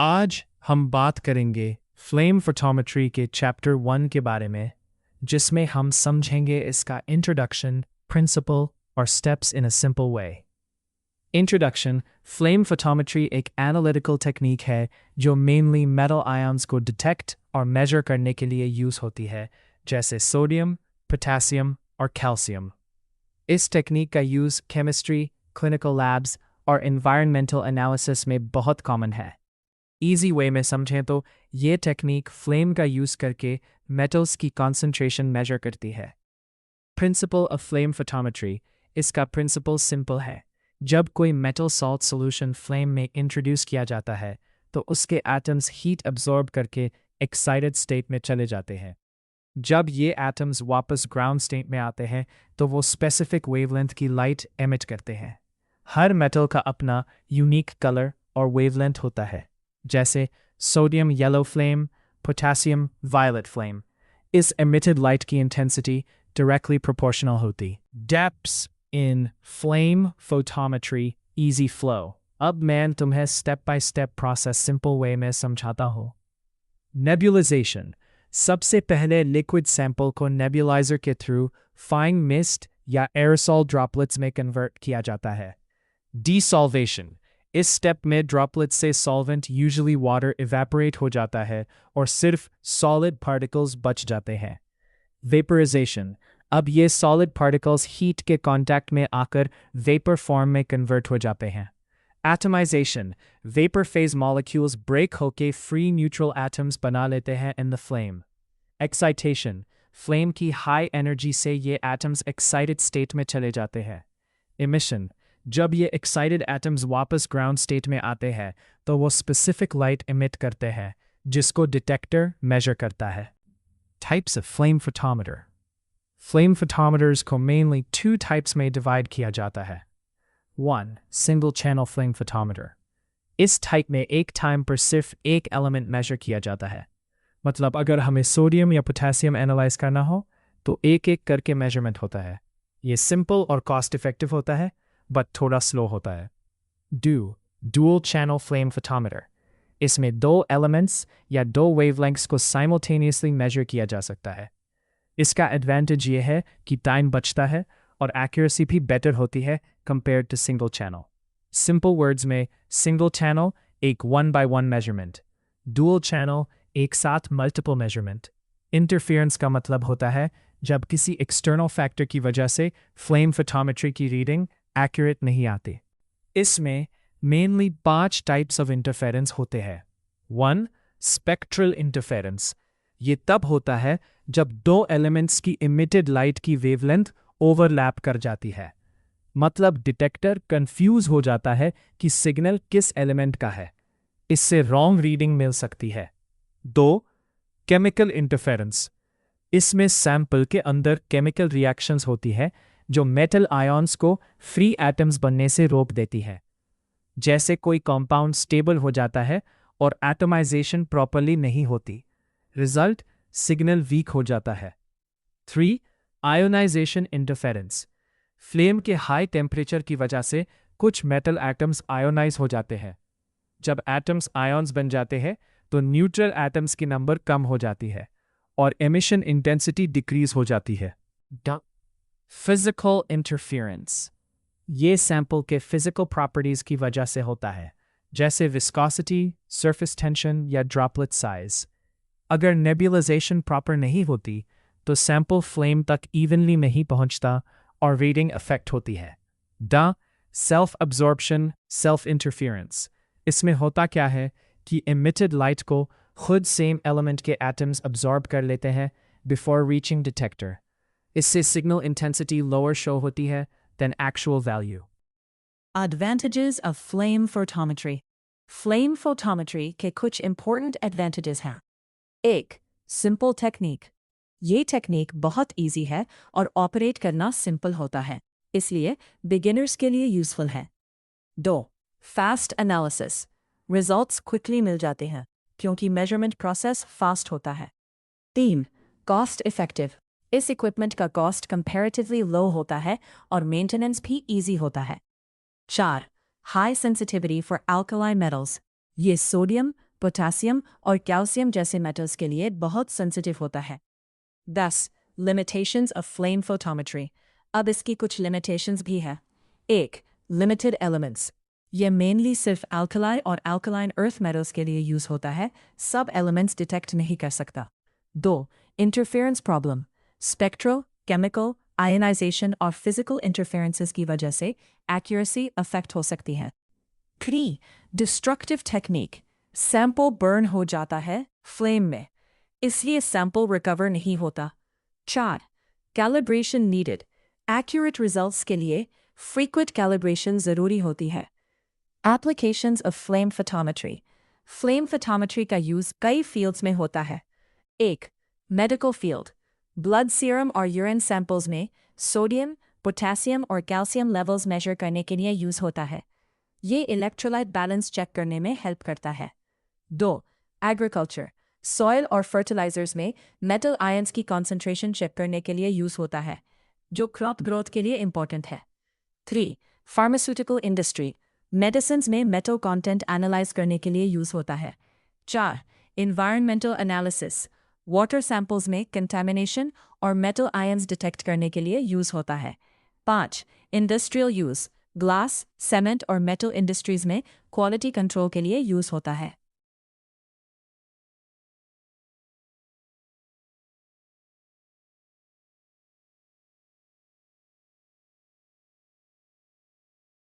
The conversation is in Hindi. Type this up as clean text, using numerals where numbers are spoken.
आज हम बात करेंगे फ्लेम फोटोमेट्री के चैप्टर 1 के बारे में, जिसमें हम समझेंगे इसका इंट्रोडक्शन, प्रिंसिपल और steps in a simple way. Introduction. Flame photometry एक एनालिटिकल टेक्निक है जो मेनली मेटल आयन्स को डिटेक्ट और मेजर करने के लिए यूज़ होती है, जैसे सोडियम, पोटेशियम और कैल्शियम। इस टेक्निक का यूज़ केमिस्ट्री, क्लिनिकल लैब्स और एनवायरनमेंटल एनालिसिस में बहुत कॉमन है। ईजी वे में समझें तो ये टेक्निक फ्लेम का यूज़ करके मेटल्स की कॉन्सेंट्रेशन मेजर करती है। Principle of flame photometry. इसका प्रिंसिपल सिंपल है। जब कोई मेटल सॉल्ट सॉल्यूशन फ्लेम में इंट्रोड्यूस किया जाता है तो उसके एटम्स हीट अब्जॉर्ब करके एक्साइटेड स्टेट में चले जाते हैं। जब ये एटम्स वापस ग्राउंड स्टेट में आते हैं तो वो स्पेसिफिक वेवलेंथ की लाइट एमिट करते हैं। हर मेटल का अपना यूनिक कलर और वेवलेंथ होता है, जैसे sodium yellow flame, potassium violet flame. इस एमिटेड लाइट की इंटेंसिटी डायरेक्टली प्रोपोर्शनल होती। Depths in flame photometry easy flow. अब मैं तुम्हें step by step process simple way में समझाता हूँ। नेबुलाइजेशन। सबसे पहले लिक्विड सैंपल को नेबुलाइजर के थ्रू फाइन मिस्ट या एरोसॉल ड्रॉपलेट्स में कन्वर्ट किया जाता है। डिसॉल्वेशन। इस स्टेप में ड्रॉपलेट से सॉल्वेंट यूजुअली वाटर इवेपोरेट हो जाता है और सिर्फ सॉलिड पार्टिकल्स बच जाते हैं। वेपराइजेशन। अब ये सॉलिड पार्टिकल्स हीट के कांटेक्ट में आकर वेपर फॉर्म में कन्वर्ट हो जाते हैं। Atomization. Vapour phase molecules break होके फ्री न्यूट्रल एटम्स बना लेते हैं in the flame. Excitation. Flame की हाई एनर्जी से ये एटम्स एक्साइटेड स्टेट में चले जाते हैं। इमिशन। जब ये एक्साइटेड एटम्स वापस ग्राउंड स्टेट में आते हैं तो वो स्पेसिफिक लाइट इमिट करते हैं, जिसको डिटेक्टर मेजर करता है। Types of flame photometer. Flame photometers को मेनली 2 टाइप्स में डिवाइड किया जाता है। 1. Single channel flame photometer. इस टाइप में एक टाइम पर सिर्फ एक एलिमेंट मेजर किया जाता है। मतलब अगर हमें सोडियम या पोटेशियम एनालाइज करना हो तो एक एक करके मेजरमेंट होता है। ये सिंपल और कॉस्ट इफेक्टिव होता है, बट थोड़ा स्लो होता है। Dual channel flame photometer. इसमें 2 एलिमेंट्स या 2 वेवलेंथ्स को साइमल्टेनियसली मेजर किया जा सकता है। इसका एडवांटेज ये है कि टाइम बचता है और एक्यूरेसी भी बेटर होती है compared to single channel. Simple words में सिंगल चैनल एक 1x1 मेजरमेंट, डुअल चैनल एक साथ मल्टीपल मेजरमेंट। इंटरफेरेंस का मतलब होता है जब किसी एक्सटर्नल फैक्टर की वजह से फ्लेम फोटोमेट्री की रीडिंग एक्यूरेट नहीं आती। इसमें मेनली 5 टाइप्स ऑफ इंटरफेरेंस होते हैं। 1. Spectral interference. ये तब होता है जब 2 एलिमेंट्स की इमिटेड लाइट की वेवलेंथ ओवरलैप कर जाती है। मतलब डिटेक्टर कंफ्यूज हो जाता है कि सिग्नल किस एलिमेंट का है। इससे रॉन्ग रीडिंग मिल सकती है। 2. Chemical interference. इसमें सैंपल के अंदर केमिकल रिएक्शंस होती है जो मेटल आयन्स को फ्री एटम्स बनने से रोक देती है। जैसे कोई कंपाउंड स्टेबल हो जाता है और एटमाइजेशन प्रॉपर्ली नहीं होती। रिजल्ट सिग्नल वीक हो जाता है। 3. Ionization interference. फ्लेम के हाई टेम्परेचर की वजह से कुछ मेटल एटम्स आयोनाइज हो जाते हैं। जब एटम्स आयन्स बन जाते हैं तो न्यूट्रल एटम्स की नंबर कम हो जाती है और एमिशन इंटेंसिटी डिक्रीज हो जाती है। Physical interference. ये सैंपल के फिजिकल प्रॉपर्टीज की वजह से होता है, जैसे विस्कोसिटी, सरफेस टेंशन या ड्रॉपलेट साइज। अगर नेबुलाइजेशन प्रॉपर नहीं होती तो सैंपल फ्लेम तक इवनली नहीं पहुंचता और रीडिंग अफेक्ट होती है। Self absorption, self interference. इसमें होता क्या है कि एमिटेड लाइट को खुद सेम एलिमेंट के एटम्स अब्जॉर्ब कर लेते हैं बिफोर रीचिंग डिटेक्टर। इससे सिग्नल इंटेंसिटी लोअर शो होती है than actual value. Advantages of flame photometry. Flame photometry के कुछ important advantages हैं। 1. Simple technique. ये टेक्निक बहुत इजी है और ऑपरेट करना सिंपल होता है, इसलिए बिगिनर्स के लिए यूजफुल है। 2. Fast analysis. रिजल्ट्स क्विकली मिल जाते हैं क्योंकि मेजरमेंट प्रोसेस फास्ट होता है। 3. Cost effective. इस इक्विपमेंट का कॉस्ट कंपैरेटिवली लो होता है और मेंटेनेंस भी इजी होता है। 4. High sensitivity for alkali metals. ये सोडियम, पोटासियम और कैल्शियम जैसे मेटल्स के लिए बहुत सेंसिटिव होता है। 10. Limitations of flame photometry. अब इसकी कुछ लिमिटेशंस भी है। 1. Limited elements. यह मेनली सिर्फ अल्कलाई और अल्कलाइन अर्थ मेटल्स के लिए यूज होता है, सब एलिमेंट्स डिटेक्ट नहीं कर सकता। 2. Interference problem. Spectro, chemical, ionization और फिजिकल इंटरफेरेंसेस की वजह से एक्यूरेसी अफेक्ट हो सकती है। 3. Destructive technique. सैंपल बर्न हो जाता है फ्लेम में, इसलिए सैंपल रिकवर नहीं होता। 4. Calibration needed. एक्यूरेट रिजल्ट्स के लिए फ्रीक्वेंट कैलिब्रेशन ज़रूरी होती है। Applications of flame photometry. Flame photometry का यूज़ कई फील्ड्स में होता है। 1. Medical field. ब्लड सीरम और यूरिन सैंपल्स में सोडियम, पोटेशियम और कैल्शियम लेवल्स मेजर करने के लिए यूज़ होता है। ये इलेक्ट्रोलाइट बैलेंस चेक करने में हेल्प करता है। 2. एग्रीकल्चर। सॉइल और फर्टिलाइजर्स में मेटल आयंस की कॉन्सेंट्रेशन चेक करने के लिए यूज़ होता है, जो क्रॉप ग्रोथ के लिए इंपॉर्टेंट है। 3. Pharmaceutical industry. मेडिसिन्स में मेटल कंटेंट एनालाइज करने के लिए यूज़ होता है। 4. Environmental analysis. वाटर सैंपल्स में कंटामिनेशन और मेटल आयंस डिटेक्ट करने के लिए यूज़ होता है। 5. Industrial use. ग्लास, सीमेंट और मेटल इंडस्ट्रीज में क्वालिटी कंट्रोल के लिए यूज़ होता है।